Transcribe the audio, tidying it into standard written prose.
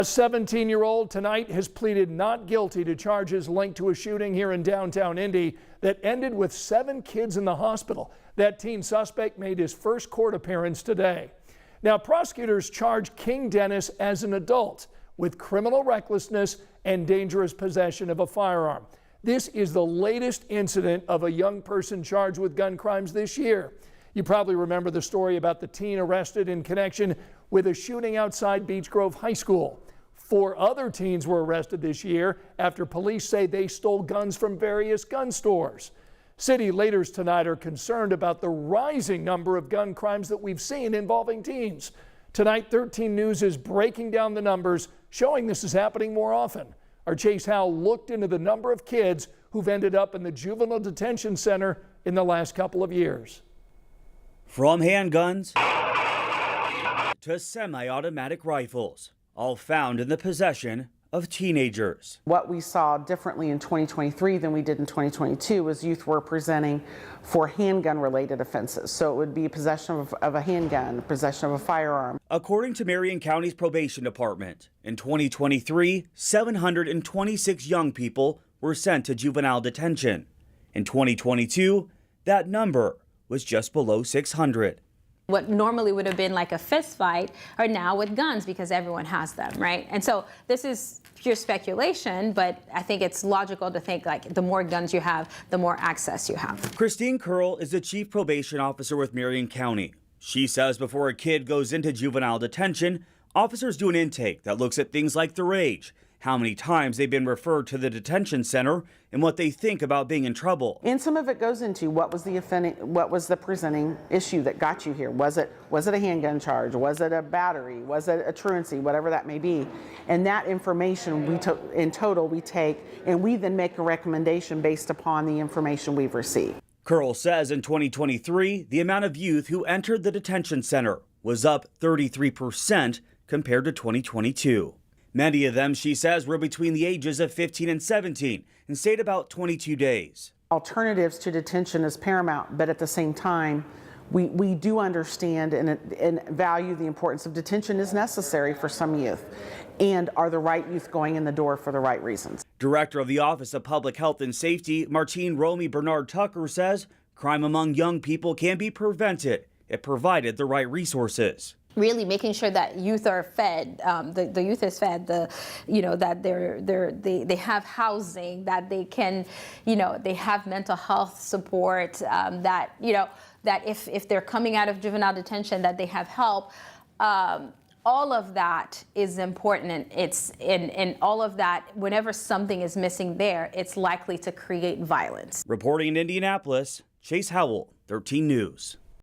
A 17-year-old tonight has pleaded not guilty to charges linked to a shooting here in downtown Indy that ended with 7 kids in the hospital. That teen suspect made his first court appearance today. Now, prosecutors charge King Dennis as an adult with criminal recklessness and dangerous possession of a firearm. This is the latest incident of a young person charged with gun crimes this year. You probably remember the story about the teen arrested in connection with a shooting outside Beech Grove High School. 4 other teens were arrested this year after police say they stole guns from various gun stores. City leaders tonight are concerned about the rising number of gun crimes that we've seen involving teens. Tonight, 13 News is breaking down the numbers, showing this is happening more often. Our Chase Howell looked into the number of kids who've ended up in the juvenile detention center in the last couple of years. From handguns to semi-automatic rifles, all found in the possession of teenagers. What we saw differently in 2023 than we did in 2022 was youth were presenting for handgun-related offenses. So it would be possession of a handgun, possession of a firearm. According to Marion County's probation department, in 2023, 726 young people were sent to juvenile detention. In 2022, that number was just below 600. What normally would have been like a fist fight are now with guns because everyone has them, right? And so this is pure speculation, but I think it's logical to think like the more guns you have, the more access you have. Christine Curl is the chief probation officer with Marion County. She says before a kid goes into juvenile detention, officers do an intake that looks at things like their age, how many times they've been referred to the detention center, and what they think about being in trouble. And some of it goes into what was the presenting issue that got you here? Was it a handgun charge? Was it a battery? Was it a truancy? Whatever that may be. And that information in total we take, and we then make a recommendation based upon the information we've received. Curl says in 2023, the amount of youth who entered the detention center was up 33% compared to 2022. Many of them, she says, were between the ages of 15 and 17 and stayed about 22 days. Alternatives to detention is paramount, but at the same time, we do understand and value the importance of detention is necessary for some youth, and are the right youth going in the door for the right reasons. Director of the Office of Public Health and Safety, Martine Romy Bernard Tucker, says crime among young people can be prevented if provided the right resources. Really making sure that youth are fed, the youth is fed, that they have housing, that they can, they have mental health support, that if they're coming out of juvenile detention, that they have help. All of that is important, and it's in all of that. Whenever something is missing there, it's likely to create violence. Reporting in Indianapolis, Chase Howell, 13 News.